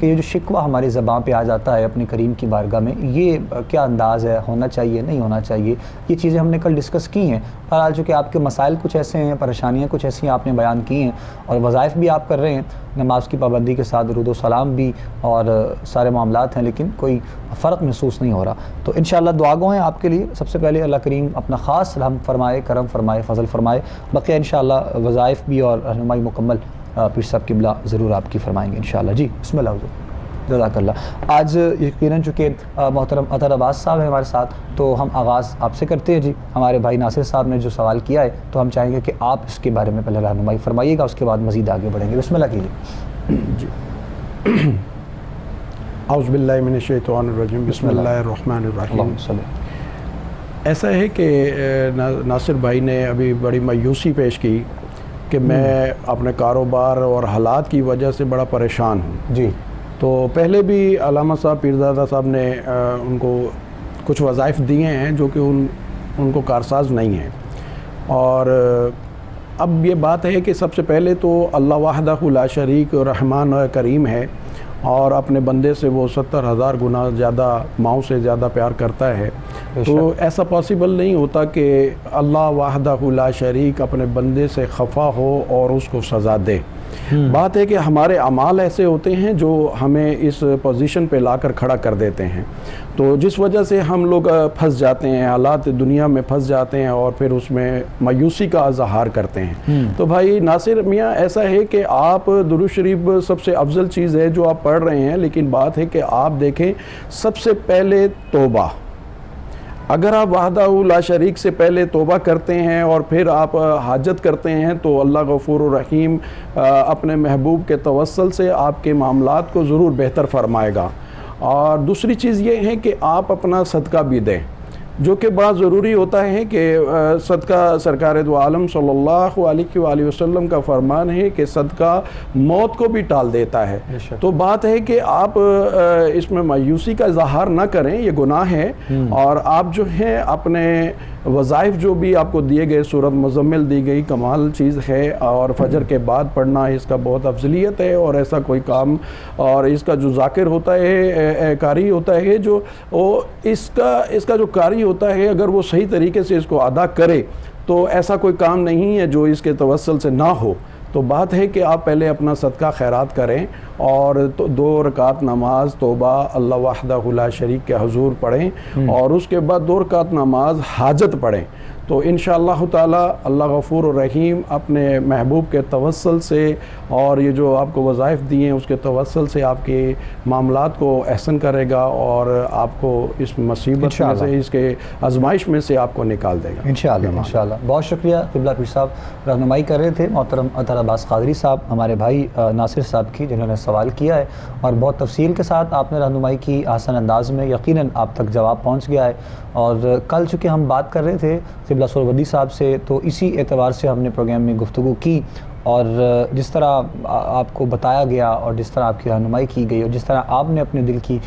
کہ یہ جو شکوہ ہماری زبان پہ آ جاتا ہے اپنے کریم کی بارگاہ میں، یہ کیا انداز ہے، ہونا چاہیے نہیں ہونا چاہیے، یہ چیزیں ہم نے کل ڈسکس کی ہیں۔ بہرحال چونکہ آپ کے مسائل کچھ ایسے ہیں، پریشانیاں کچھ ایسی ہیں آپ نے بیان کی ہیں، اور وظائف بھی آپ کر رہے ہیں نماز کی پابندی کے ساتھ، درود و سلام بھی اور سارے معاملات ہیں، لیکن کوئی فرق محسوس نہیں ہو رہا۔ تو انشاءاللہ دعا گو ہیں آپ کے لیے، سب سے پہلے اللہ کریم اپنا خاص رحم فرمائے، کرم فرمائے، فضل فرمائے، بقیہ انشاءاللہ وظائف بھی اور رہنمائی مکمل پیر صاحب قبلہ ضرور آپ کی فرمائیں گے انشاءاللہ۔ جی بسم اللہ حضور، جزاک اللہ۔ آج یقیناً چونکہ محترم اطہر عباس صاحب ہیں ہمارے ساتھ، تو ہم آغاز آپ سے کرتے ہیں۔ جی ہمارے بھائی ناصر صاحب نے جو سوال کیا ہے تو ہم چاہیں گے کہ آپ اس کے بارے میں پہلے رہنمائی فرمائیے گا، اس کے بعد مزید آگے بڑھیں گے۔ بسم اللہ کیجیے۔ جی اعوذ باللہ من الشیطان الرجیم، بسم اللہ الرحمن الرحیم۔ اللہم صلی۔ ایسا ہے کہ ناصر بھائی نے ابھی بڑی مایوسی پیش کی کہ میں اپنے کاروبار اور حالات کی وجہ سے بڑا پریشان ہوں۔ جی تو پہلے بھی علامہ صاحب پیرزادہ صاحب نے ان کو کچھ وظائف دیے ہیں جو کہ ان کو کارساز نہیں ہیں، اور اب یہ بات ہے کہ سب سے پہلے تو اللہ وحدہ لا شریک رحمان و کریم ہے، اور اپنے بندے سے وہ 70,000 گنا زیادہ، ماؤں سے زیادہ پیار کرتا ہے۔ تو ایسا پاسبل نہیں ہوتا کہ اللہ وحدہ لا شریک اپنے بندے سے خفا ہو اور اس کو سزا دے۔ بات ہے کہ ہمارے اعمال ایسے ہوتے ہیں جو ہمیں اس پوزیشن پہ لا کر کھڑا کر دیتے ہیں، تو جس وجہ سے ہم لوگ پھنس جاتے ہیں، حالات دنیا میں پھنس جاتے ہیں، اور پھر اس میں مایوسی کا اظہار کرتے ہیں۔ تو بھائی ناصر میاں، ایسا ہے کہ آپ درود شریف سب سے افضل چیز ہے جو آپ پڑھ رہے ہیں، لیکن بات ہے کہ آپ دیکھیں سب سے پہلے توبہ، اگر آپ وحدہ لا شریک سے پہلے توبہ کرتے ہیں اور پھر آپ حاجت کرتے ہیں تو اللہ غفور الرحیم اپنے محبوب کے توسل سے آپ کے معاملات کو ضرور بہتر فرمائے گا۔ اور دوسری چیز یہ ہے کہ آپ اپنا صدقہ بھی دیں، جو کہ بڑا ضروری ہوتا ہے کہ صدقہ سرکار دو عالم صلی اللہ علیہ وآلہ وسلم کا فرمان ہے کہ صدقہ موت کو بھی ٹال دیتا ہے۔ تو بات ہے کہ آپ اس میں مایوسی کا اظہار نہ کریں، یہ گناہ ہے، اور آپ جو ہیں اپنے وظائف جو بھی آپ کو دیے گئے، سورۃ مزمل دی گئی، کمال چیز ہے، اور فجر کے بعد پڑھنا اس کا بہت افضلیت ہے، اور ایسا کوئی کام، اور اس کا جو ذاکر ہوتا ہے، قاری ہوتا ہے، جو اس کا جو قاری ہوتا ہے، اگر وہ صحیح طریقے سے اس کو ادا کرے تو ایسا کوئی کام نہیں ہے جو اس کے توسل سے نہ ہو۔ تو بات ہے کہ آپ پہلے اپنا صدقہ خیرات کریں، اور 2 رکعت نماز توبہ اللہ وحدہ لا شریک کے حضور پڑھیں، اور اس کے بعد 2 رکعت نماز حاجت پڑھیں۔ تو انشاءاللہ تعالی اللہ غفور الرحیم اپنے محبوب کے توسل سے، اور یہ جو آپ کو وظائف دیے ہیں اس کے توسل سے آپ کے معاملات کو احسن کرے گا، اور آپ کو اس مصیبت میں سے، اس کے آزمائش میں سے آپ کو نکال دے گا انشاءاللہ۔ انشاءاللہ بہت شکریہ قبلہ پیر صاحب، رہنمائی کر رہے تھے محترم اطہر عباس قادری صاحب، ہمارے بھائی ناصر صاحب کی، جنہوں نے سوال کیا ہے، اور بہت تفصیل کے ساتھ آپ نے رہنمائی کی، آسان انداز میں، یقیناً آپ تک جواب پہنچ گیا ہے۔ اور کل چونکہ ہم بات کر رہے تھے قبلہ سہروردی صاحب سے، تو اسی اعتبار سے ہم نے پروگرام میں گفتگو کی، اور جس طرح آپ کو بتایا گیا، اور جس طرح آپ کی رہنمائی کی گئی، اور جس طرح آپ نے اپنے دل کی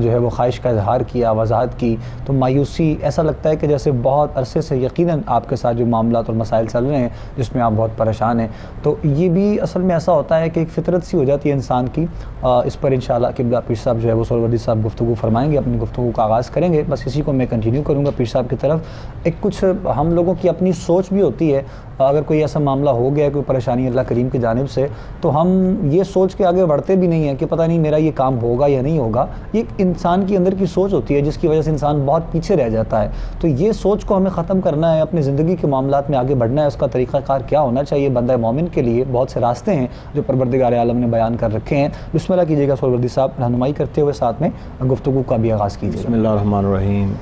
جو ہے وہ خواہش کا اظہار کیا، وضاحت کی، تو مایوسی ایسا لگتا ہے کہ جیسے بہت عرصے سے یقیناً آپ کے ساتھ جو معاملات اور مسائل چل رہے ہیں جس میں آپ بہت پریشان ہیں، تو یہ بھی اصل میں ایسا ہوتا ہے کہ ایک فطرت سی ہو جاتی ہے انسان کی۔ اس پر انشاءاللہ قبلہ پیر صاحب جو ہے وہ سہروردی صاحب گفتگو فرمائیں گے، اپنی گفتگو کا آغاز کریں گے۔ بس اسی کو میں کنٹینیو کروں گا پیر صاحب کی طرف۔ ایک کچھ ہم لوگوں کی اپنی سوچ بھی ہوتی ہے، اگر کوئی ایسا معاملہ ہو گیا، کوئی پریشانی اللہ کریم کی جانب سے، تو ہم یہ سوچ کے آگے بڑھتے بھی نہیں ہیں کہ پتہ نہیں میرا یہ کام ہوگا یا نہیں ہوگا۔ یہ انسان کی اندر کی سوچ ہوتی ہے جس کی وجہ سے انسان بہت پیچھے رہ جاتا ہے۔ تو یہ سوچ کو ہمیں ختم کرنا ہے، اپنی زندگی کے معاملات میں آگے بڑھنا ہے۔ اس کا طریقہ کار کیا ہونا چاہیے بندہ مومن کے لیے؟ بہت سے راستے ہیں جو پروردگار عالم نے بیان کر رکھے ہیں۔ بسم اللہ کیجیے گا سہروردی صاحب، رہنمائی کرتے ہوئے ساتھ میں گفتگو کا بھی آغاز کیجیے۔ بسم اللہ الرحمن الرحیم،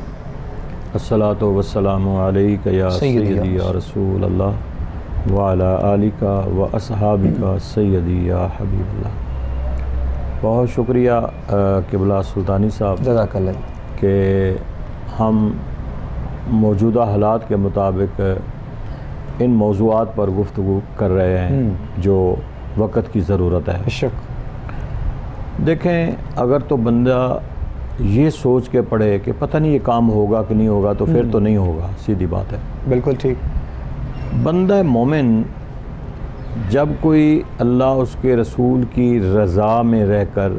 الصلاۃ والسلام علیک یا سیدی یا رسول اللہ وعلی آلک و اصحابک سیدی یا حبیب اللہ۔ بہت شکریہ قبلہ سلطانی صاحب، جزاک اللہ، کہ ہم موجودہ حالات کے مطابق ان موضوعات پر گفتگو کر رہے ہیں جو وقت کی ضرورت ہے۔ دیکھیں، اگر تو بندہ یہ سوچ کے پڑھے کہ پتہ نہیں یہ کام ہوگا کہ نہیں ہوگا، تو پھر تو نہیں ہوگا، سیدھی بات ہے۔ بالکل ٹھیک۔ بندہ مومن جب کوئی اللہ اس کے رسول کی رضا میں رہ کر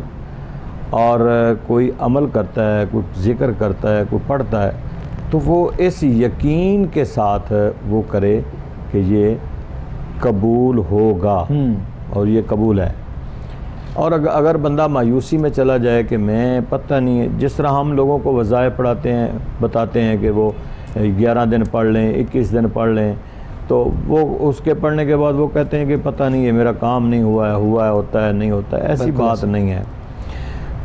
اور کوئی عمل کرتا ہے، کوئی ذکر کرتا ہے، کوئی پڑھتا ہے، تو وہ اس یقین کے ساتھ وہ کرے کہ یہ قبول ہوگا اور یہ قبول ہے۔ اور اگر بندہ مایوسی میں چلا جائے کہ میں پتہ نہیں، جس طرح ہم لوگوں کو وظائف پڑھاتے ہیں، بتاتے ہیں کہ وہ 11 دن پڑھ لیں، 21 دن پڑھ لیں، تو وہ اس کے پڑھنے کے بعد وہ کہتے ہیں کہ پتہ نہیں ہے، میرا کام نہیں ہوا ہے، ہوتا ہے، نہیں ہوتا ہے۔ ایسی بات نہیں ہے،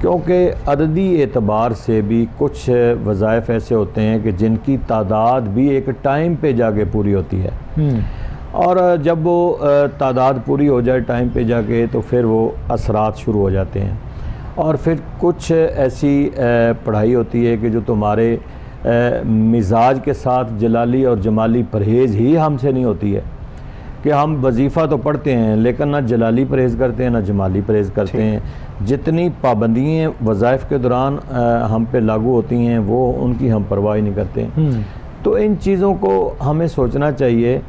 کیونکہ عددی اعتبار سے بھی کچھ وظائف ایسے ہوتے ہیں کہ جن کی تعداد بھی ایک ٹائم پہ جا کے پوری ہوتی ہے، اور جب وہ تعداد پوری ہو جائے ٹائم پہ جا کے تو پھر وہ اثرات شروع ہو جاتے ہیں۔ اور پھر کچھ ایسی پڑھائی ہوتی ہے کہ جو تمہارے مزاج کے ساتھ جلالی اور جمالی پرہیز ہی ہم سے نہیں ہوتی ہے، کہ ہم وظیفہ تو پڑھتے ہیں لیکن نہ جلالی پرہیز کرتے ہیں نہ جمالی پرہیز کرتے ہیں۔ جتنی پابندیاں وظائف کے دوران ہم پہ لاگو ہوتی ہیں وہ ان کی ہم پرواہ نہیں کرتے۔ تو ان چیزوں کو ہمیں سوچنا چاہیے۔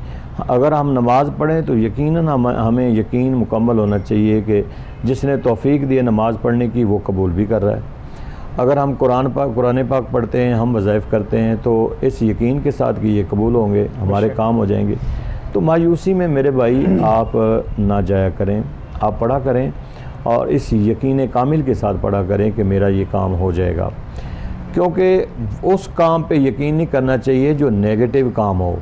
اگر ہم نماز پڑھیں تو یقیناً ہمیں یقین مکمل ہونا چاہیے کہ جس نے توفیق دی نماز پڑھنے کی وہ قبول بھی کر رہا ہے۔ اگر ہم قرآن پاک پڑھتے ہیں، ہم وظائف کرتے ہیں، تو اس یقین کے ساتھ کہ یہ قبول ہوں گے، ہمارے کام ہو جائیں گے۔ تو مایوسی میں میرے بھائی آپ نہ جایا کریں، آپ پڑھا کریں اور اس یقین کامل کے ساتھ پڑھا کریں کہ میرا یہ کام ہو جائے گا، کیونکہ اس کام پہ یقین نہیں کرنا چاہیے جو نیگیٹو کام ہو۔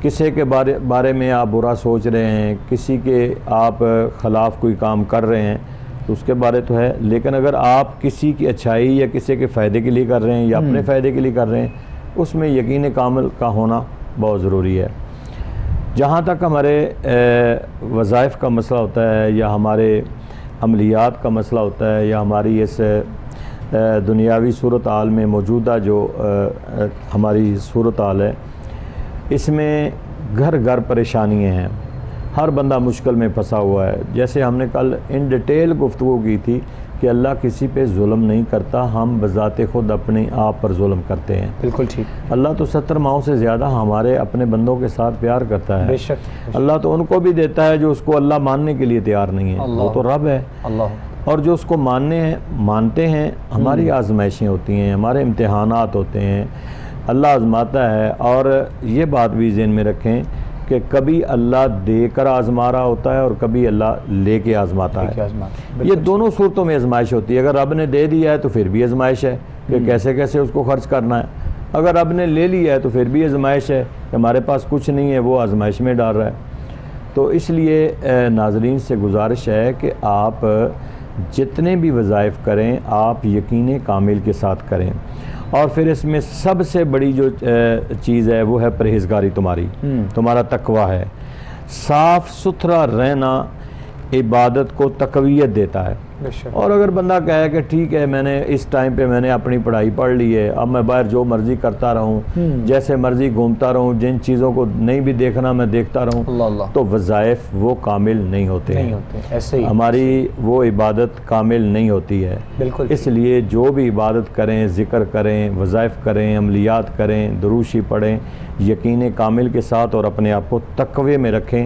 کسی کے بارے میں آپ برا سوچ رہے ہیں، کسی کے آپ خلاف کوئی کام کر رہے ہیں تو اس کے بارے تو ہے، لیکن اگر آپ کسی کی اچھائی یا کسی کے فائدے کے لیے کر رہے ہیں یا اپنے فائدے کے لیے کر رہے ہیں، اس میں یقین کامل کا ہونا بہت ضروری ہے۔ جہاں تک ہمارے وظائف کا مسئلہ ہوتا ہے یا ہمارے عملیات کا مسئلہ ہوتا ہے یا ہماری اس دنیاوی صورتحال میں موجودہ جو ہماری صورتحال ہے، اس میں گھر گھر پریشانیاں ہیں، ہر بندہ مشکل میں پھنسا ہوا ہے۔ جیسے ہم نے کل ان ڈیٹیل گفتگو کی تھی کہ اللہ کسی پہ ظلم نہیں کرتا، ہم بذات خود اپنے آپ پر ظلم کرتے ہیں۔ بالکل ٹھیک۔ اللہ تو 70 ماؤں سے زیادہ ہمارے اپنے بندوں کے ساتھ پیار کرتا ہے۔ بے شک۔ اللہ تو ان کو بھی دیتا ہے جو اس کو اللہ ماننے کے لیے تیار نہیں ہے، وہ تو رب ہے۔ اور جو اس کو مانتے ہیں، ہماری آزمائشیں ہوتی ہیں، ہمارے امتحانات ہوتے ہیں، اللہ آزماتا ہے۔ اور یہ بات بھی ذہن میں رکھیں کہ کبھی اللہ دے کر آزما رہا ہوتا ہے اور کبھی اللہ لے کے آزماتا ہے۔ یہ دونوں صورتوں میں آزمائش ہوتی ہے۔ اگر رب نے دے دیا ہے تو پھر بھی آزمائش ہے کہ کیسے کیسے اس کو خرچ کرنا ہے، اگر رب نے لے لیا ہے تو پھر بھی آزمائش ہے کہ ہمارے پاس کچھ نہیں ہے، وہ آزمائش میں ڈال رہا ہے۔ تو اس لیے ناظرین سے گزارش ہے کہ آپ جتنے بھی وظائف کریں آپ یقین کامل کے ساتھ کریں، اور پھر اس میں سب سے بڑی جو چیز ہے وہ ہے پرہیزگاری، تمہارا تقویٰ ہے۔ صاف ستھرا رہنا عبادت کو تقویت دیتا ہے۔ اور اگر بندہ کہے کہ ٹھیک ہے میں نے اس ٹائم پہ میں نے اپنی پڑھائی پڑھ لی ہے، اب میں باہر جو مرضی کرتا رہوں، جیسے مرضی گھومتا رہوں، جن چیزوں کو نہیں بھی دیکھنا میں دیکھتا رہوں، تو وظائف وہ کامل نہیں ہوتے ہیں، ہماری وہ عبادت کامل نہیں ہوتی ہے۔ اس لیے جو بھی عبادت کریں، ذکر کریں، وظائف کریں، عملیات کریں، دروشی پڑھیں، یقین کامل کے ساتھ اور اپنے آپ کو تقوی میں رکھیں،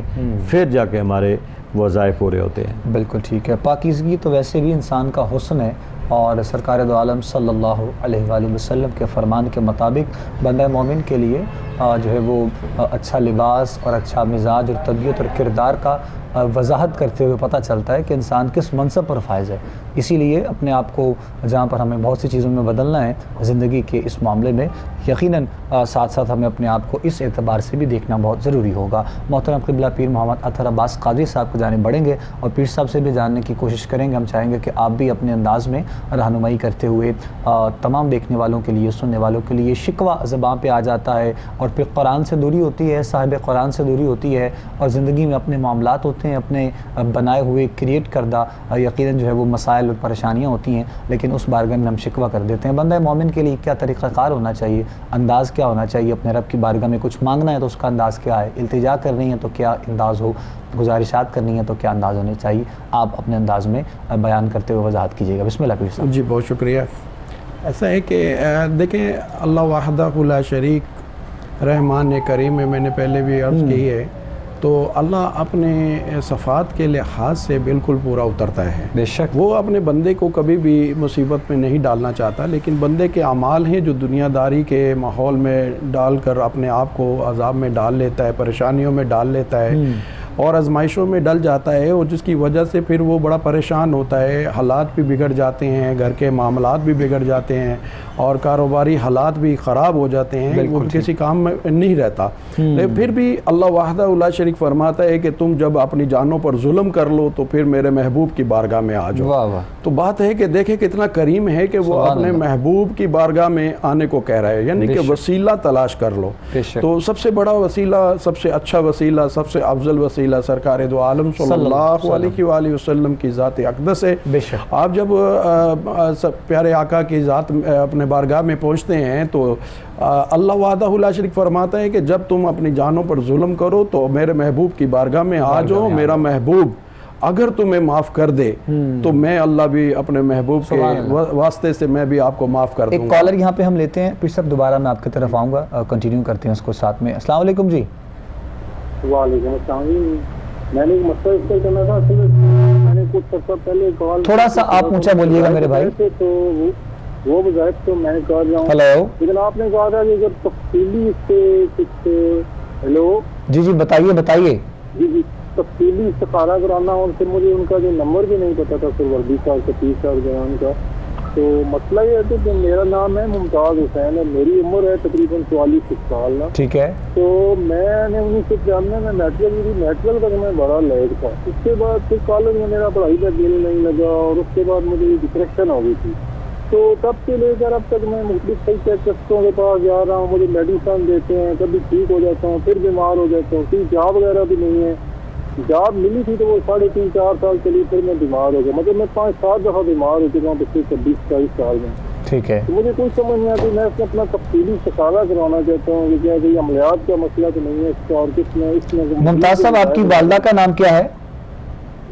پھر جا کے ہمارے وظائف پورے ہوتے ہیں۔ بالکل ٹھیک ہے۔ پاکیزگی تو ویسے بھی انسان کا حسن ہے، اور سرکار دو عالم صلی اللہ علیہ وآلہ وسلم کے فرمان کے مطابق بندہ مومن کے لیے جو ہے وہ اچھا لباس اور اچھا مزاج اور طبیعت اور کردار کا وضاحت کرتے ہوئے پتہ چلتا ہے کہ انسان کس منصب پر فائز ہے۔ اسی لیے اپنے آپ کو جہاں پر ہمیں بہت سی چیزوں میں بدلنا ہے زندگی کے اس معاملے میں، یقیناً ساتھ ساتھ ہمیں اپنے آپ کو اس اعتبار سے بھی دیکھنا بہت ضروری ہوگا۔ محترم قبلہ پیر محمد اطہر عباس قادری صاحب کو جانب بڑھیں گے اور پیر صاحب سے بھی جاننے کی کوشش کریں گے۔ ہم چاہیں گے کہ آپ بھی اپنے انداز میں رہنمائی کرتے ہوئے تمام دیکھنے والوں کے لیے، سننے والوں کے لیے شکوہ زبان پہ آ جاتا ہے اور پھر قرآن سے دوری ہوتی ہے، صاحب قرآن سے دوری ہوتی ہے، اور زندگی میں اپنے معاملات ہوتے ہیں، اپنے بنائے ہوئے کریٹ کردہ یقیناً جو ہے وہ مسائل اور پریشانیاں ہوتی ہیں، لیکن اس بارگاہ میں ہم شکوہ کر دیتے ہیں۔ بندہ مومن کے لیے کیا طریقہ کار ہونا چاہیے، انداز کیا ہونا چاہیے؟ اپنے رب کی بارگاہ میں کچھ مانگنا ہے تو اس کا انداز کیا ہے، التجا کرنی ہے تو کیا انداز ہو، گزارشات کرنی ہے تو کیا انداز ہونے چاہیے؟ آپ اپنے انداز میں بیان کرتے ہوئے وضاحت کیجیے گا۔ بسم اللہ پیر صاحب۔ جی بہت شکریہ۔ ایسا ہے کہ دیکھیں اللہ وحدہ لا شریک رحمان کریم میں نے پہلے بھی عرض کی ہے تو اللہ اپنے صفات کے لحاظ سے بالکل پورا اترتا ہے. بے شک وہ اپنے بندے کو کبھی بھی مصیبت میں نہیں ڈالنا چاہتا، لیکن بندے کے اعمال ہیں جو دنیا داری کے ماحول میں ڈال کر اپنے آپ کو عذاب میں ڈال لیتا ہے، پریشانیوں میں ڈال لیتا ہے اور آزمائشوں میں ڈل جاتا ہے، اور جس کی وجہ سے پھر وہ بڑا پریشان ہوتا ہے. حالات بھی بگڑ جاتے ہیں، گھر کے معاملات بھی بگڑ جاتے ہیں اور کاروباری حالات بھی خراب ہو جاتے ہیں، وہ کسی کام میں نہیں رہتا. لیکن پھر بھی اللہ وحدہ لا شریک فرماتا ہے کہ تم جب اپنی جانوں پر ظلم کر لو تو پھر میرے محبوب کی بارگاہ میں آ جاؤ. تو بات ہے کہ دیکھیں کتنا کریم ہے کہ وہ اپنے محبوب کی بارگاہ میں آنے کو کہہ رہا ہے، یعنی کہ وسیلہ تلاش کر لو. تو سب سے بڑا وسیلہ، سب سے اچھا وسیلہ، سب سے افضل وسیلہ سرکار دو عالم صلی اللہ علیہ وآلہ وسلم کی ذات اقدس ہے. آپ جب پیارے آقا کی ذات اپنے بارگاہ میں پہنچتے ہیں تو اللہ وحدہ لا شریک فرماتا ہے کہ جب تم اپنی جانوں پر ظلم کرو تو میرے محبوب کی بارگاہ میں آ جاؤ. میرا محبوب اگر تمہیں معاف کر دے تو میں اللہ بھی اپنے محبوب کے واسطے سے میں بھی آپ کو معاف کر دوں گا. ایک کالر یہاں پہ ہم لیتے ہیں، پھر سب دوبارہ میں آپ کی طرف آؤں گا، کنٹینیو کرتے ہیں اس کو ساتھ میں. السلام علیکم جی. وعلیکم السلام جی. میں نے ایک مسئلہ اس پر کرنا تھا. میں نے کچھ عرصہ پہلے کال، تھوڑا سا آپ اونچا بولیے گا میرے بھائی. تو وہ بظاہر تو میں نے کہا جاؤں، ہیلو، لیکن آپ نے کہا تھا کہ جب تفصیلی اس سے کچھ، ہیلو جی بتائیے. جی تفصیلی استخارہ کرانا، اور پھر مجھے ان کا جو نمبر بھی نہیں پتا تھا، پھر 20 سال سے 30 سال جو ہے ان کا. تو مسئلہ یہ ہے کہ میرا نام ہے ممتاز حسین، اور میری عمر ہے تقریباً 44 سال نا. ٹھیک ہے. تو میں نے 1993 میں میٹرل تک میں بڑا لیٹ تھا. اس کے بعد پھر کالج میں میرا پڑھائی کا دل نہیں لگا، اور اس کے بعد مجھے ڈپریشن ہو گئی تھی. تو تب سے لے کر اب تک میں مختلف سائیکیٹرسٹوں کے پاس جا رہا ہوں، مجھے میڈیسن دیتے ہیں، کبھی ٹھیک ہو جاتا ہوں، پھر بیمار ہو جاتا ہوں. پھر جاب وغیرہ بھی نہیں ہے. جاب ملی تھی تو وہ 3.5-4 سال چلی، پھر میں بیمار ہو گیا. مطلب میں 5-7 دفعہ بیمار ہو چکا ہوں پچھلے 26-27 سال میں. ٹھیک ہے. تو مجھے کوئی سمجھ نہیں آتی. میں اس میں اپنا تفصیلی استخارہ کرانا چاہتا ہوں کہ کیا کوئی عملیات کا مسئلہ تو نہیں ہے اس کا، اور کس میں اس میں. ممتاز صاحب، آپ کی والدہ کا نام کیا ہے؟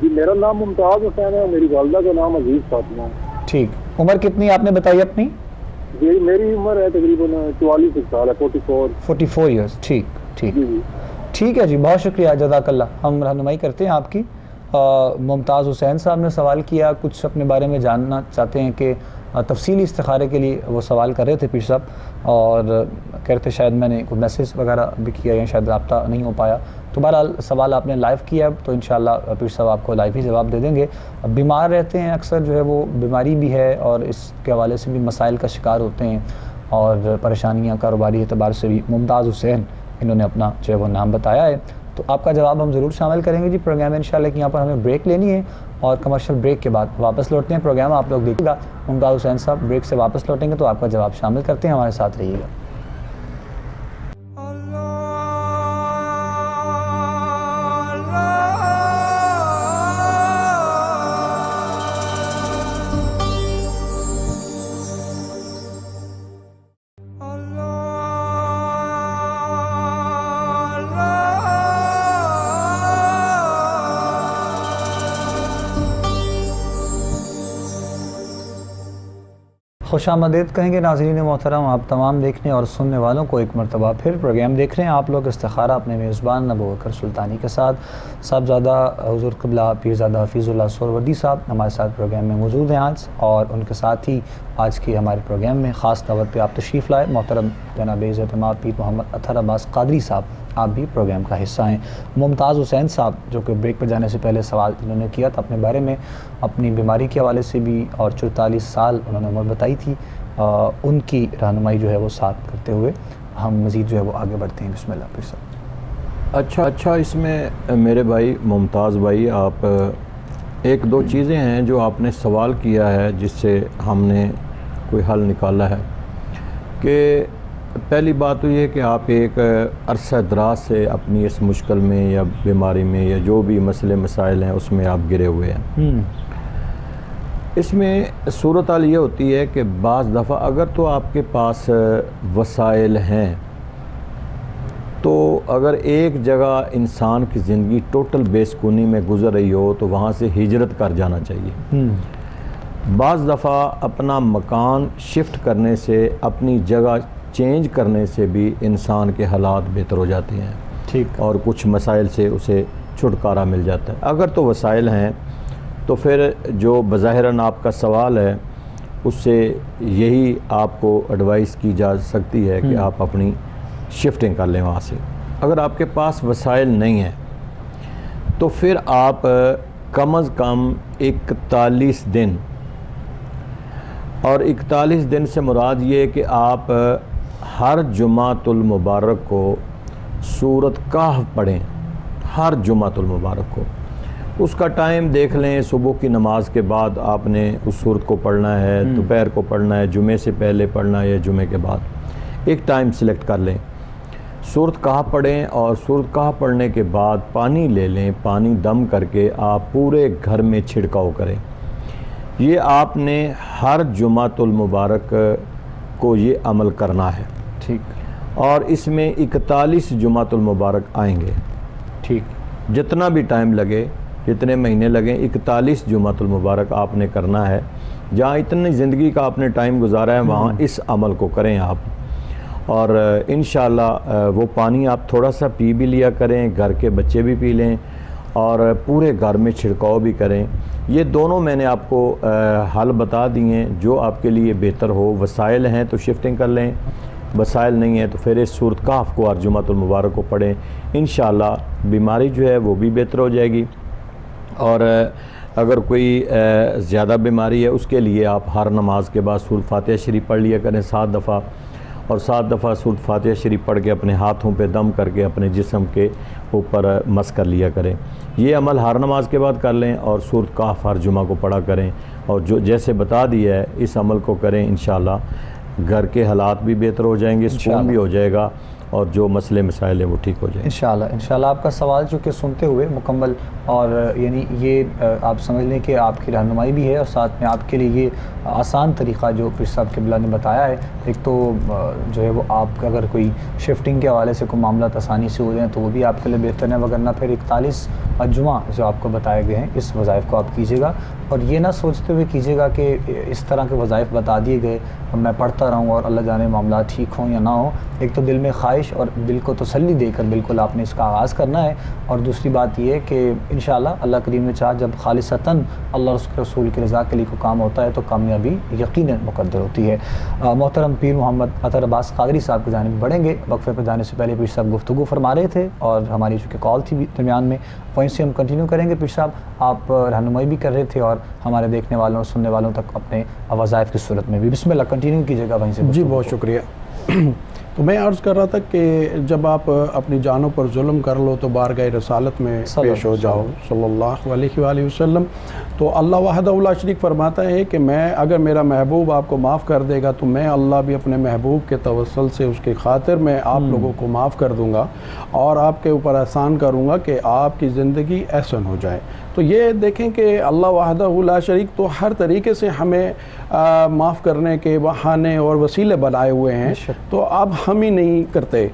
جی میرا نام ممتاز حسین ہے، اور میری والدہ کا نام عزیز فاطمہ ہے. ٹھیک. عمر کتنی آپ نے بتائی اپنی؟ جی میری عمر ہے تقریباً 44 سال ہے، 44 ایئرس. ٹھیک. جی ٹھیک ہے جی، بہت شکریہ، جزاک اللہ. ہم رہنمائی کرتے ہیں آپ کی. ممتاز حسین صاحب نے سوال کیا، کچھ اپنے بارے میں جاننا چاہتے ہیں کہ تفصیلی استخارے کے لیے وہ سوال کر رہے تھے پیر صاحب، اور کہتے شاید میں نے کوئی میسیج وغیرہ بھی کیا یا شاید رابطہ نہیں ہو پایا. تو بہرحال سوال آپ نے لائیو کیا، تو انشاءاللہ پیر صاحب آپ کو لائیو ہی جواب دے دیں گے. بیمار رہتے ہیں اکثر، جو ہے وہ بیماری بھی ہے اور اس کے حوالے سے بھی مسائل کا شکار ہوتے ہیں اور پریشانیاں کاروباری اعتبار سے بھی. ممتاز حسین انہوں نے اپنا جو ہے وہ نام بتایا ہے، تو آپ کا جواب ہم ضرور شامل کریں گے جی پروگرام میں انشاءاللہ. کہ یہاں پر ہمیں بریک لینی ہے اور کمرشل بریک کے بعد واپس لوٹتے ہیں. پروگرام آپ لوگ دیکھیے گا. ممتاز حسین صاحب بریک سے واپس لوٹیں گے تو آپ کا جواب شامل کرتے ہیں، ہمارے ساتھ رہیے گا. خوش آمدید کہیں گے ناظرین محترم آپ تمام دیکھنے اور سننے والوں کو ایک مرتبہ پھر پروگرام دیکھ رہے ہیں آپ لوگ استخارہ اپنے میزبان ابو بکر سلطانی کے ساتھ. صاحبزادہ حضور قبلہ پیرزادہ حفیظ اللہ سہروردی صاحب ہمارے ساتھ پروگرام میں موجود ہیں آج، اور ان کے ساتھ ہی آج کے ہمارے پروگرام میں خاص دعوت پہ آپ تشریف لائے محترم جناب عزت مآب پیر محمد اطہر عباس قادری صاحب. آپ بھی پروگرام کا حصہ ہیں. ممتاز حسین صاحب جو کہ بریک پر جانے سے پہلے سوال انہوں نے کیا تھا اپنے بارے میں، اپنی بیماری کے حوالے سے بھی، اور 44 سال انہوں نے عمر بتائی تھی. ان کی رہنمائی جو ہے وہ ساتھ کرتے ہوئے ہم مزید جو ہے وہ آگے بڑھتے ہیں. بسم اللہ پیر صاحب. اچھا اس میں میرے بھائی ممتاز بھائی، آپ ایک دو چیزیں ہیں جو آپ نے سوال کیا ہے جس سے ہم نے کوئی حل نکالا ہے. کہ پہلی بات تو یہ کہ آپ ایک عرصہ دراز سے اپنی اس مشکل میں یا بیماری میں یا جو بھی مسئلے مسائل ہیں اس میں آپ گرے ہوئے ہیں. اس میں صورتحال یہ ہوتی ہے کہ بعض دفعہ اگر تو آپ کے پاس وسائل ہیں تو اگر ایک جگہ انسان کی زندگی ٹوٹل بے سکونی میں گزر رہی ہو تو وہاں سے ہجرت کر جانا چاہیے. بعض دفعہ اپنا مکان شفٹ کرنے سے، اپنی جگہ چینج کرنے سے بھی انسان کے حالات بہتر ہو جاتے ہیں. ٹھیک، اور کچھ مسائل سے اسے چھٹکارا مل جاتا ہے۔ اگر تو وسائل ہیں تو پھر جو بظاہراً آپ کا سوال ہے اس سے یہی آپ کو ایڈوائس کی جا سکتی ہے کہ آپ اپنی شفٹنگ کر لیں وہاں سے۔ اگر آپ کے پاس وسائل نہیں ہیں تو پھر آپ کم از کم 41 دن، اور 41 دن سے مراد یہ کہ آپ ہر جمعۃ المبارک کو سورۃ کہف پڑھیں، ہر جمعۃ المبارک کو۔ اس کا ٹائم دیکھ لیں، صبح کی نماز کے بعد آپ نے اس سورت کو پڑھنا ہے، دوپہر کو پڑھنا ہے، جمعے سے پہلے پڑھنا ہے یا جمعے کے بعد، ایک ٹائم سلیکٹ کر لیں، سورت کہف پڑھیں، اور سورت کہف پڑھنے کے بعد پانی لے لیں، پانی دم کر کے آپ پورے گھر میں چھڑکاؤ کریں۔ یہ آپ نے ہر جمعۃ المبارک کو یہ عمل کرنا ہے، ٹھیک، اور اس میں 41 جمعۃ المبارک آئیں گے۔ ٹھیک، جتنا بھی ٹائم لگے، جتنے مہینے لگیں، 41 جمعۃ المبارک آپ نے کرنا ہے۔ جہاں اتنی زندگی کا آپ نے ٹائم گزارا ہے وہاں اس عمل کو کریں آپ، اور انشاءاللہ وہ پانی آپ تھوڑا سا پی بھی لیا کریں، گھر کے بچے بھی پی لیں، اور پورے گھر میں چھڑکاؤ بھی کریں۔ یہ دونوں میں نے آپ کو حل بتا دیے ہیں جو آپ کے لیے بہتر ہو۔ وسائل ہیں تو شفٹنگ کر لیں، وسائل نہیں ہیں تو پھر اس سورۃ کہف کو ہر جمعۃ المبارک کو پڑھیں، انشاءاللہ بیماری جو ہے وہ بھی بہتر ہو جائے گی۔ اور اگر کوئی زیادہ بیماری ہے اس کے لیے آپ ہر نماز کے بعد سورۃ فاتحہ شریف پڑھ لیا کریں 7 دفعہ، اور 7 دفعہ سورۃ فاتحہ شریف پڑھ کے اپنے ہاتھوں پہ دم کر کے اپنے جسم کے اوپر مس کر لیا کریں۔ یہ عمل ہر نماز کے بعد کر لیں، اور سورۃ کہف ہر جمعہ کو پڑھا کریں، اور جو جیسے بتا دیا ہے اس عمل کو کریں، انشاءاللہ گھر کے حالات بھی بہتر ہو جائیں گے، سکون بھی ہو جائے گا، اور جو مسئلے مسائل ہیں وہ ٹھیک ہو جائیں گے انشاءاللہ۔ آپ کا سوال چونکہ سنتے ہوئے مکمل، اور یعنی یہ آپ سمجھ لیں کہ آپ کی رہنمائی بھی ہے، اور ساتھ میں آپ کے لیے یہ آسان طریقہ جو پیر صاحب قبلہ نے بتایا ہے، ایک تو جو ہے وہ آپ کا اگر کوئی شفٹنگ کے حوالے سے کوئی معاملات آسانی سے ہو جائیں تو وہ بھی آپ کے لیے بہتر ہے، وگرنہ پھر 41 جمعہ جو آپ کو بتائے گئے ہیں اس وظائف کو آپ کیجیے گا، اور یہ نہ سوچتے ہوئے کیجیے گا کہ اس طرح کے وظائف بتا دیے گئے میں پڑھتا رہوں اور اللہ جانے معاملات ٹھیک ہوں یا نہ ہوں۔ ایک تو دل میں خواہش اور دل کو تسلی دے کر بالکل آپ نے اس کا آغاز کرنا ہے، اور دوسری بات یہ ہے کہ انشاءاللہ اللہ کریم نے چاہا جب خالصتاً اللہ اور اس کے رسول کی رضا کے لیے کوئی کام ہوتا ہے تو کامیابی یقیناً مقدر ہوتی ہے۔ محترم پیر محمد اطہر عباس قادری صاحب کی جانب بڑھیں گے۔ وقفے پر جانے سے پہلے پیر صاحب گفتگو فرما رہے تھے، اور ہماری چونکہ کال تھی درمیان میں، وہیں سے ہم کنٹینیو کریں گے۔ پیر صاحب آپ رہنمائی بھی کر رہے تھے اور ہمارے دیکھنے والوں اور سننے والوں تک اپنے وظائف کی صورت میں بھی بسم اللہ کنٹینیو کیجیے گا وہیں سے۔ جی بہت شکریہ۔ تو میں عرض کر رہا تھا کہ جب آپ اپنی جانوں پر ظلم کر لو تو بارگاہ رسالت میں پیش ہو جاؤ صلی اللہ علیہ وآلہ وسلم، تو اللہ وحدہ لا شریک فرماتا ہے کہ میں اگر میرا محبوب آپ کو معاف کر دے گا تو میں اللہ بھی اپنے محبوب کے توسل سے اس کی خاطر میں آپ لوگوں کو معاف کر دوں گا، اور آپ کے اوپر احسان کروں گا کہ آپ کی زندگی احسن ہو جائے۔ تو یہ دیکھیں کہ اللہ وحدہ لا شریک تو ہر طریقے سے ہمیں معاف کرنے کے بہانے اور وسیلے بنائے ہوئے ہیں، تو اب ہم ہی نہیں کرتے۔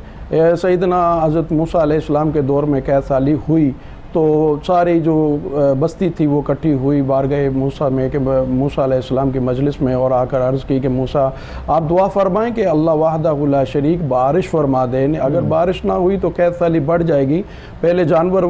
سیدنا حضرت موسیٰ علیہ السلام کے دور میں قحط سالی ہوئی تو ساری جو بستی تھی وہ اکٹھی ہوئی بارگاہ موسیٰ میں کہ موسیٰ علیہ السلام کی مجلس میں، اور آ کر عرض کی کہ موسیٰ آپ دعا فرمائیں کہ اللہ وحدہ لا شریک بارش فرما دیں، اگر بارش نہ ہوئی تو قحط سالی بڑھ جائے گی۔ پہلے جانور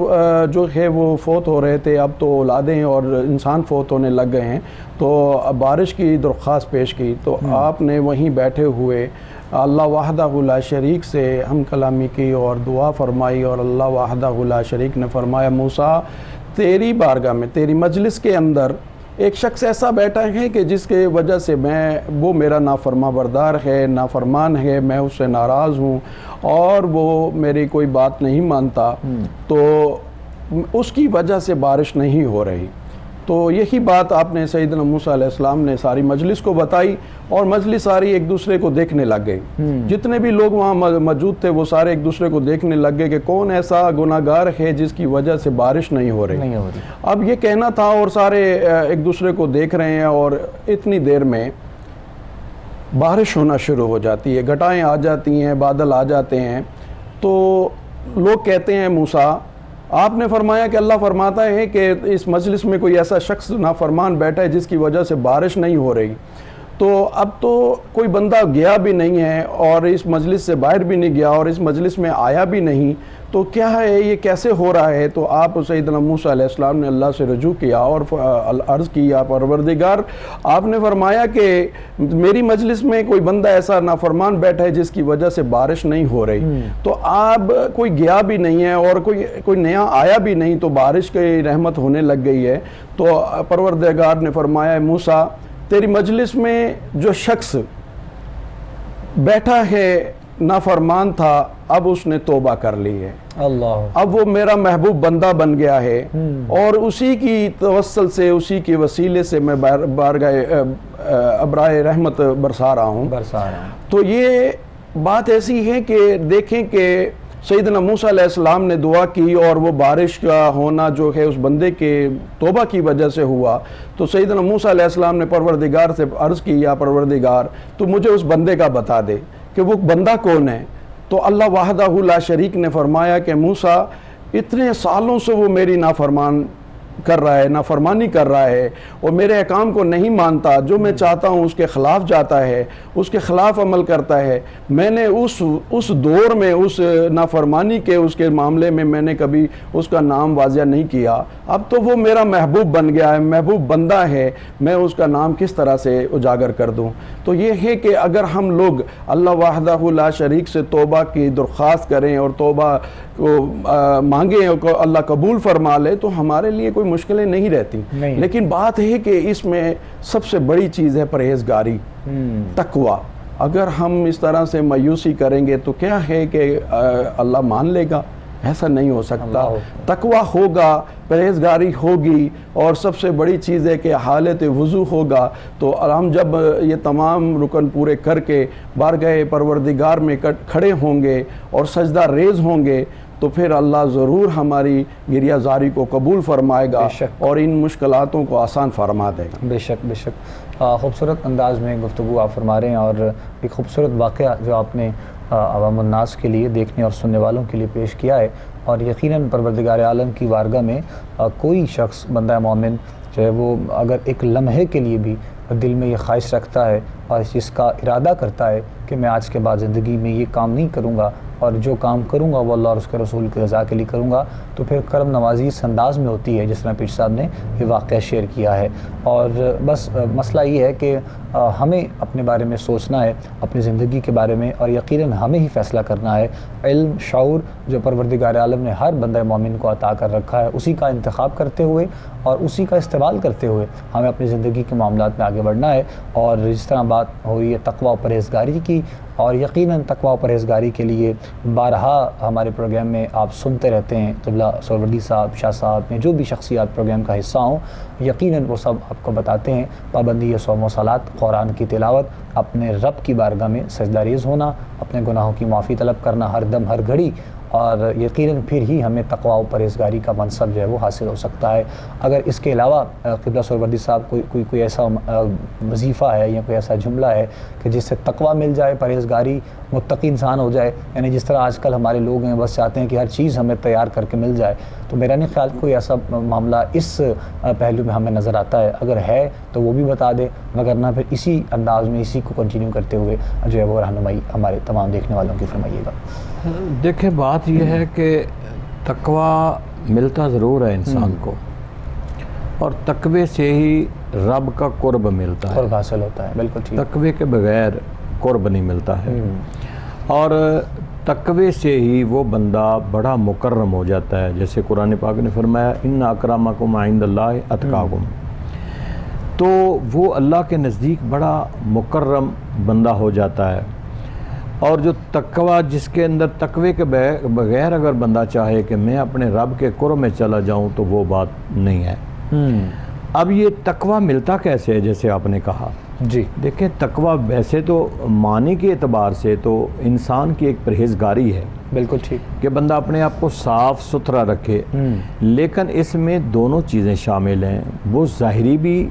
جو ہے وہ فوت ہو رہے تھے، اب تو اولادیں اور انسان فوت ہونے لگ گئے ہیں، تو بارش کی درخواست پیش کی، تو آپ نے وہیں بیٹھے ہوئے اللہ وحدہ لا شریک سے ہم کلامی کی اور دعا فرمائی، اور اللہ وحدہ لا شریک نے فرمایا موسیٰ تیری بارگاہ میں تیری مجلس کے اندر ایک شخص ایسا بیٹھا ہے کہ جس کے وجہ سے وہ میرا نافرما بردار ہے، نافرمان ہے، میں اس سے ناراض ہوں اور وہ میری کوئی بات نہیں مانتا، تو اس کی وجہ سے بارش نہیں ہو رہی۔ تو یہی بات آپ نے سیدنا موسیٰ علیہ السلام نے ساری مجلس کو بتائی، اور مجلس ساری ایک دوسرے کو دیکھنے لگ گئی، جتنے بھی لوگ وہاں موجود تھے وہ سارے ایک دوسرے کو دیکھنے لگ گئے کہ کون ایسا گناہگار ہے جس کی وجہ سے بارش نہیں ہو رہی۔ اب یہ کہنا تھا اور سارے ایک دوسرے کو دیکھ رہے ہیں، اور اتنی دیر میں بارش ہونا شروع ہو جاتی ہے، گھٹائیں آ جاتی ہیں، بادل آ جاتے ہیں، تو لوگ کہتے ہیں موسیٰ آپ نے فرمایا کہ اللہ فرماتا ہے کہ اس مجلس میں کوئی ایسا شخص نافرمان بیٹھا ہے جس کی وجہ سے بارش نہیں ہو رہی، تو اب تو کوئی بندہ گیا بھی نہیں ہے اور اس مجلس سے باہر بھی نہیں گیا اور اس مجلس میں آیا بھی نہیں، تو کیا ہے یہ کیسے ہو رہا ہے؟ تو آپ سیدنا موسیٰ علیہ السلام نے اللہ سے رجوع کیا اور عرض کیا پروردگار، آپ نے فرمایا کہ میری مجلس میں کوئی بندہ ایسا نافرمان بیٹھا ہے جس کی وجہ سے بارش نہیں ہو رہی، تو آپ کوئی گیا بھی نہیں ہے اور کوئی نیا آیا بھی نہیں، تو بارش کی رحمت ہونے لگ گئی ہے۔ تو پروردگار نے فرمایا موسیٰ، تیری مجلس میں جو شخص بیٹھا ہے نافرمان تھا، اب اس نے توبہ کر لی ہے، اللہ، اب وہ میرا محبوب بندہ بن گیا ہے، اور اسی کی توسل سے، اسی کے وسیلے سے میں بارگاہ ابرائے رحمت برسا رہا ہوں۔ تو یہ بات ایسی ہے کہ دیکھیں کہ سیدنا موسیٰ علیہ السلام نے دعا کی اور وہ بارش کا ہونا جو ہے اس بندے کے توبہ کی وجہ سے ہوا۔ تو سیدنا موسیٰ علیہ السلام نے پروردگار سے عرض کی، یا پروردگار تو مجھے اس بندے کا بتا دے کہ وہ بندہ کون ہے۔ تو اللہ وحدہ لا شریک نے فرمایا کہ موسیٰ، اتنے سالوں سے وہ میری نافرمانی کر رہا ہے اور میرے احکام کو نہیں مانتا، جو میں چاہتا ہوں اس کے خلاف جاتا ہے، اس کے خلاف عمل کرتا ہے۔ میں نے اس دور میں اس نافرمانی کے اس کے معاملے میں میں نے کبھی اس کا نام واضح نہیں کیا، اب تو وہ میرا محبوب بن گیا ہے، محبوب بندہ ہے، میں اس کا نام کس طرح سے اجاگر کر دوں؟ تو یہ ہے کہ اگر ہم لوگ اللہ وحدہ لا شریک سے توبہ کی درخواست کریں اور توبہ کو مانگیں اور اللہ قبول فرما لے تو ہمارے لیے کوئی مشکلیں نہیں رہتی۔ لیکن بات ہے کہ اس میں سب سے بڑی چیز ہے پرہیزگاری، تقوی۔ اگر ہم اس طرح سے مایوسی کریں گے تو کیا ہے کہ اللہ مان لے گا؟ ایسا نہیں ہو سکتا۔ تقوی ہوگا، پرہیزگاری ہوگی، اور سب سے بڑی چیز ہے کہ حالت وضو ہوگا۔ تو ہم جب یہ تمام رکن پورے کر کے بارگاہ پروردگار میں کھڑے ہوں گے اور سجدہ ریز ہوں گے تو پھر اللہ ضرور ہماری گریہ زاری کو قبول فرمائے گا اور ان مشکلاتوں کو آسان فرما دے گا۔ بے شک بے شک، خوبصورت انداز میں گفتگو آپ فرما رہے ہیں، اور ایک خوبصورت واقعہ جو آپ نے عوام الناس کے لیے، دیکھنے اور سننے والوں کے لیے پیش کیا ہے، اور یقیناً پروردگار عالم کی بارگاہ میں کوئی شخص بندہ مومن جو ہے وہ اگر ایک لمحے کے لیے بھی دل میں یہ خواہش رکھتا ہے اور اس چیز کا ارادہ کرتا ہے کہ میں آج کے بعد زندگی میں یہ کام نہیں کروں گا اور جو کام کروں گا وہ اللہ اور اس کے رسول کی رضا کے لیے کروں گا، تو پھر کرم نوازی اس انداز میں ہوتی ہے جس طرح پیر صاحب نے یہ واقعہ شیئر کیا ہے۔ اور بس مسئلہ یہ ہے کہ ہمیں اپنے بارے میں سوچنا ہے، اپنی زندگی کے بارے میں، اور یقیناً ہمیں ہی فیصلہ کرنا ہے۔ علم، شعور جو پروردگار عالم نے ہر بندہ مومن کو عطا کر رکھا ہے، اسی کا انتخاب کرتے ہوئے اور اسی کا استعمال کرتے ہوئے ہمیں اپنی زندگی کے معاملات میں آگے بڑھنا ہے۔ اور جس طرح بات ہوئی ہے تقوی و پرہیزگاری کی، اور یقیناً تقوی و پرہیزگاری کے لیے بارہا ہمارے پروگرام میں آپ سنتے رہتے ہیں، قبلہ سہروردی صاحب، شاہ صاحب میں جو بھی شخصیات پروگرام کا حصہ ہوں، یقیناً وہ سب آپ کو بتاتے ہیں پابندی صوم و صلات، قرآن کی تلاوت، اپنے رب کی بارگاہ میں سجدہ ریز ہونا، اپنے گناہوں کی معافی طلب کرنا ہر دم ہر گھڑی، اور یقیناً پھر ہی ہمیں تقوی و پرہیزگاری کا منصب جو ہے وہ حاصل ہو سکتا ہے۔ اگر اس کے علاوہ قبلہ سہروردی صاحب کوئی ایسا وظیفہ ہے یا کوئی ایسا جملہ ہے کہ جس سے تقوی مل جائے، پرہیزگاری، متقی انسان ہو جائے، یعنی جس طرح آج کل ہمارے لوگ ہیں بس چاہتے ہیں کہ ہر چیز ہمیں تیار کر کے مل جائے، تو میرا نہیں خیال کوئی ایسا معاملہ اس پہلو میں ہمیں نظر آتا ہے۔ اگر ہے تو وہ بھی بتا دے، وگرنہ پھر اسی انداز میں اسی کو کنٹینیو کرتے ہوئے جو ہے وہ رہنمائی ہمارے تمام دیکھنے والوں کی فرمائیے گا۔ دیکھیں بات یہ ہے کہ تقوی ملتا ضرور ہے انسان کو، اور تقوی سے ہی رب کا قرب ملتا ہے، قرب حاصل ہوتا ہے، بالکل ٹھیک۔ تقوی کے بغیر قرب نہیں ملتا ہے، اور تقوی سے ہی وہ بندہ بڑا مکرم ہو جاتا ہے۔ جیسے قرآن پاک نے فرمایا ان اکرمکم عند اللہ اتقاکم، تو وہ اللہ کے نزدیک بڑا مکرم بندہ ہو جاتا ہے۔ اور جو تقوی، جس کے اندر تقوی کے بغیر اگر بندہ چاہے کہ میں اپنے رب کے قرب میں چلا جاؤں تو وہ بات نہیں ہے۔ اب یہ تقوی ملتا کیسے ہے؟ جیسے آپ نے کہا، جی دیکھیں تقوی ویسے تو معنی کے اعتبار سے تو انسان کی ایک پرہیزگاری ہے، بالکل ٹھیک، کہ بندہ اپنے آپ کو صاف ستھرا رکھے، لیکن اس میں دونوں چیزیں شامل ہیں، وہ ظاہری بھی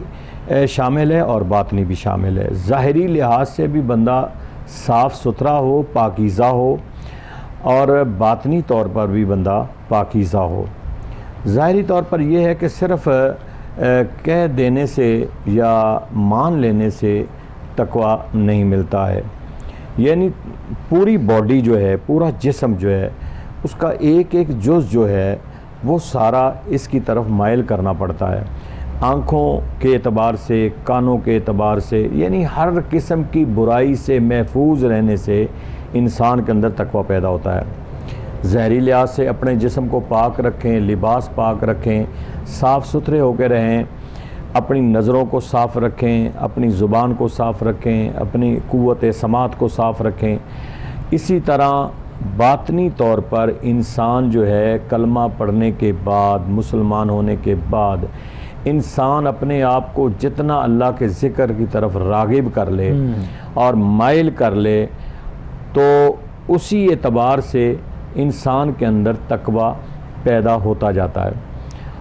شامل ہے اور باطنی بھی شامل ہے۔ ظاہری لحاظ سے بھی بندہ صاف ستھرا ہو، پاکیزہ ہو، اور باطنی طور پر بھی بندہ پاکیزہ ہو۔ ظاہری طور پر یہ ہے کہ صرف کہہ دینے سے یا مان لینے سے تقوی نہیں ملتا ہے، یعنی پوری باڈی جو ہے، پورا جسم جو ہے اس کا ایک ایک جز جو ہے وہ سارا اس کی طرف مائل کرنا پڑتا ہے، آنکھوں کے اعتبار سے، کانوں کے اعتبار سے، یعنی ہر قسم کی برائی سے محفوظ رہنے سے انسان کے اندر تقویٰ پیدا ہوتا ہے۔ ظاہری لحاظ سے اپنے جسم کو پاک رکھیں، لباس پاک رکھیں، صاف ستھرے ہو کے رہیں، اپنی نظروں کو صاف رکھیں، اپنی زبان کو صاف رکھیں، اپنی قوت سماعت کو صاف رکھیں۔ اسی طرح باطنی طور پر انسان جو ہے کلمہ پڑھنے کے بعد، مسلمان ہونے کے بعد انسان اپنے آپ کو جتنا اللہ کے ذکر کی طرف راغب کر لے اور مائل کر لے تو اسی اعتبار سے انسان کے اندر تقویٰ پیدا ہوتا جاتا ہے۔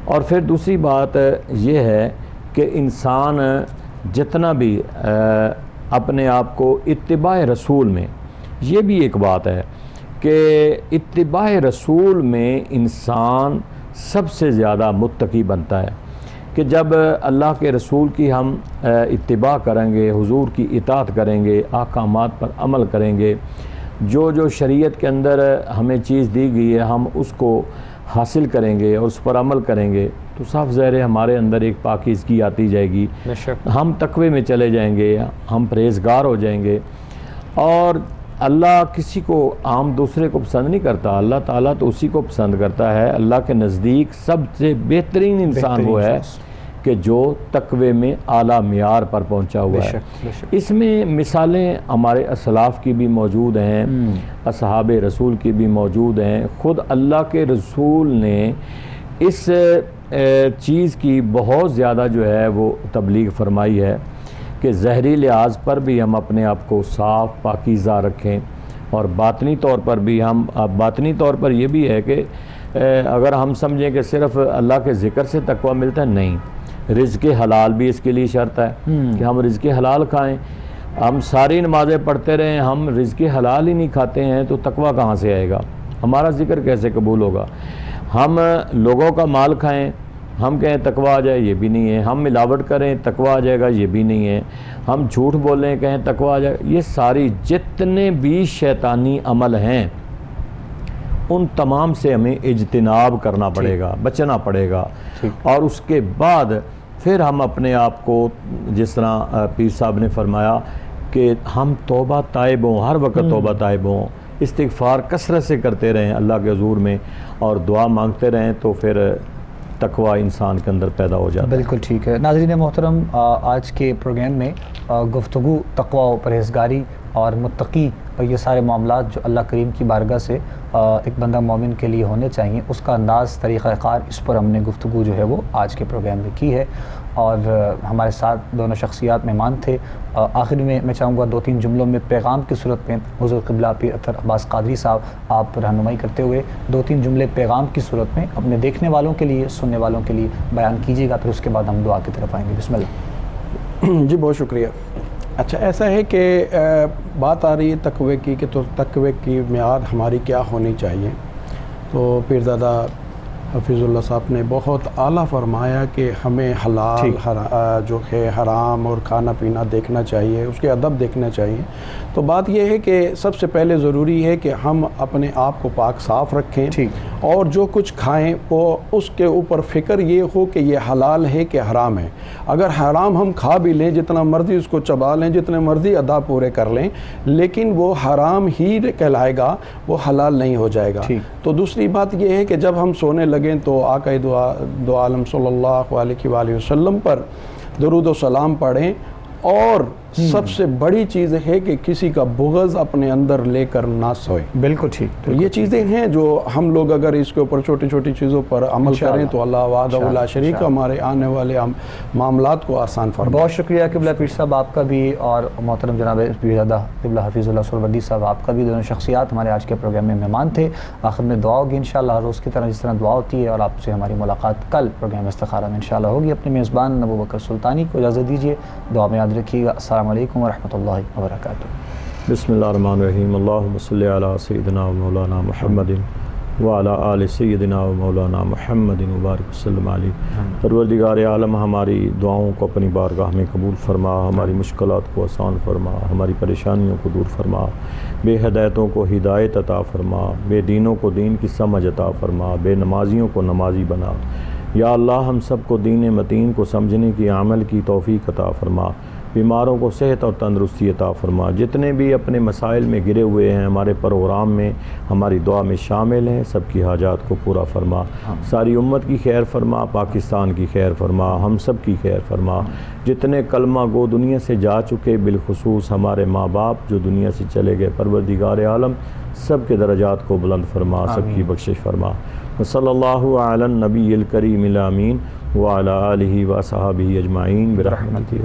اور پھر دوسری بات یہ ہے کہ انسان جتنا بھی اپنے آپ کو اتباع رسول میں، یہ بھی ایک بات ہے کہ اتباع رسول میں انسان سب سے زیادہ متقی بنتا ہے کہ جب اللہ کے رسول کی ہم اتباع کریں گے، حضور کی اطاعت کریں گے، احکامات پر عمل کریں گے، جو جو شریعت کے اندر ہمیں چیز دی گئی ہے ہم اس کو حاصل کریں گے اور اس پر عمل کریں گے تو صاف ظاہر ہے ہمارے اندر ایک پاکیزگی آتی جائے گی، ہم تقوی میں چلے جائیں گے، ہم پرہیزگار ہو جائیں گے۔ اور اللہ کسی کو عام دوسرے کو پسند نہیں کرتا، اللہ تعالیٰ تو اسی کو پسند کرتا ہے۔ اللہ کے نزدیک سب سے بہترین انسان وہ ہے کہ جو تقوی میں اعلیٰ معیار پر پہنچا ہوا ہے۔ اس میں مثالیں ہمارے اسلاف کی بھی موجود ہیں، اصحاب رسول کی بھی موجود ہیں۔ خود اللہ کے رسول نے اس چیز کی بہت زیادہ جو ہے وہ تبلیغ فرمائی ہے کہ ظاہری لحاظ پر بھی ہم اپنے آپ کو صاف پاکیزہ رکھیں، اور باطنی طور پر بھی باطنی طور پر یہ بھی ہے کہ اگر ہم سمجھیں کہ صرف اللہ کے ذکر سے تقویٰ ملتا ہے، نہیں، رزق حلال بھی اس کے لیے شرط ہے کہ ہم رزق حلال کھائیں۔ ہم ساری نمازیں پڑھتے رہیں، ہم رزق حلال ہی نہیں کھاتے ہیں تو تقویٰ کہاں سے آئے گا، ہمارا ذکر کیسے قبول ہوگا؟ ہم لوگوں کا مال کھائیں، ہم کہیں تقویٰ آ جائے، یہ بھی نہیں ہے۔ ہم ملاوٹ کریں تقویٰ آ جائے گا، یہ بھی نہیں ہے۔ ہم جھوٹ بولیں کہیں تقویٰ آ جائے گا، یہ ساری جتنے بھی شیطانی عمل ہیں ان تمام سے ہمیں اجتناب کرنا پڑے گا، بچنا پڑے گا۔ اور اس کے بعد پھر ہم اپنے آپ کو، جس طرح پیر صاحب نے فرمایا کہ ہم توبہ طائب ہوں، ہر وقت توبہ طائب ہوں، استغفار کثرت سے کرتے رہیں اللہ کے حضور میں اور دعا مانگتے رہیں تو پھر تقویٰ انسان کے اندر پیدا ہو جاتا ہے۔ بالکل ٹھیک ہے۔ ناظرین محترم، آج کے پروگرام میں گفتگو تقویٰ و پرہیزگاری اور متقی اور یہ سارے معاملات جو اللہ کریم کی بارگاہ سے ایک بندہ مومن کے لیے ہونے چاہیے، اس کا انداز، طریقہ کار، اس پر ہم نے گفتگو جو ہے وہ آج کے پروگرام میں کی ہے، اور ہمارے ساتھ دونوں شخصیات مہمان تھے۔ آخر میں میں چاہوں گا 2-3 جملوں میں پیغام کی صورت میں حضور قبلہ پیر اطہر عباس قادری صاحب آپ رہنمائی کرتے ہوئے 2-3 جملے پیغام کی صورت میں اپنے دیکھنے والوں کے لیے، سننے والوں کے لیے بیان کیجیے گا، پھر اس کے بعد ہم دعا کی طرف آئیں گے۔ بسم اللہ۔ جی بہت شکریہ۔ اچھا، ایسا ہے کہ بات آ رہی ہے تقوی کی کہ تو تقوی کی میعاد ہماری کیا ہونی چاہیے، تو پیرزادہ حفیظ اللہ صاحب نے بہت اعلیٰ فرمایا کہ ہمیں حلال جو ہے حرام اور کھانا پینا دیکھنا چاہیے، اس کے ادب دیکھنا چاہیے۔ تو بات یہ ہے کہ سب سے پہلے ضروری ہے کہ ہم اپنے آپ کو پاک صاف رکھیں، اور جو کچھ کھائیں وہ اس کے اوپر فکر یہ ہو کہ یہ حلال ہے کہ حرام ہے۔ اگر حرام ہم کھا بھی لیں، جتنا مرضی اس کو چبا لیں، جتنے مرضی ادا پورے کر لیں، لیکن وہ حرام ہی کہلائے گا، وہ حلال نہیں ہو جائے گا۔ تو دوسری بات یہ ہے کہ جب ہم سونے لگیں تو آقا دو عالم صلی اللہ علیہ وآلہ وسلم پر درود و سلام پڑھیں، اور سب سے بڑی چیز ہے کہ کسی کا بغض اپنے اندر لے کر نہ سوئے۔ بالکل ٹھیک۔ تو یہ چیزیں ہیں جو ہم لوگ اگر اس کے اوپر چھوٹی چھوٹی چیزوں پر عمل کریں تو اللہ وحدہ لا شریک ہمارے آنے والے معاملات کو آسان فرمائے۔ بہت شکریہ قبلہ پیر صاحب آپ کا بھی، اور محترم جناب پیرزادہ قبلہ حفیظ اللہ سہروردی صاحب آپ کا بھی، دونوں شخصیات ہمارے آج کے پروگرام میں مہمان تھے۔ آخر میں دعا ہوگی انشاءاللہ ہر روز کی طرح جس طرح دعا ہوتی ہے، اور آپ سے ہماری ملاقات کل پروگرام استخارہ میں انشاءاللہ ہوگی۔ اپنے میزبان ابوبکر سلطانی کو اجازت دیجیے، دعا میں یاد رکھیے گا۔ السلام علیکم ورحمۃ اللہ وبرکاتہ۔ بسم اللہ الرحمن الرحیم۔ اللہم صلی علی سیدنا و مولانا محمد وعلی آل سیدنا و مولانا محمد وبارک وسلم علیہ۔ پروردگار عالم ہماری دعاؤں کو اپنی بارگاہ میں قبول فرما، ہماری مشکلات کو آسان فرما، ہماری پریشانیوں کو دور فرما۔ بے ہدایتوں کو ہدایت عطا فرما، بے دینوں کو دین کی سمجھ عطا فرما، بے نمازیوں کو نمازی بنا۔ یا اللہ ہم سب کو دین متین کو سمجھنے کی، عمل کی توفیق عطا فرما، بیماروں کو صحت اور تندرستی عطا فرما، جتنے بھی اپنے مسائل میں گرے ہوئے ہیں ہمارے پروگرام میں ہماری دعا میں شامل ہیں، سب کی حاجات کو پورا فرما، ساری امت کی خیر فرما، پاکستان کی خیر فرما، ہم سب کی خیر فرما، جتنے کلمہ گو دنیا سے جا چکے، بالخصوص ہمارے ماں باپ جو دنیا سے چلے گئے، پروردگار عالم سب کے درجات کو بلند فرما، سب کی بخشش فرما۔ صلی اللہ علی النبی الکریم الامین وعلی آلہ وصحبہ اجمعین برحمتہ۔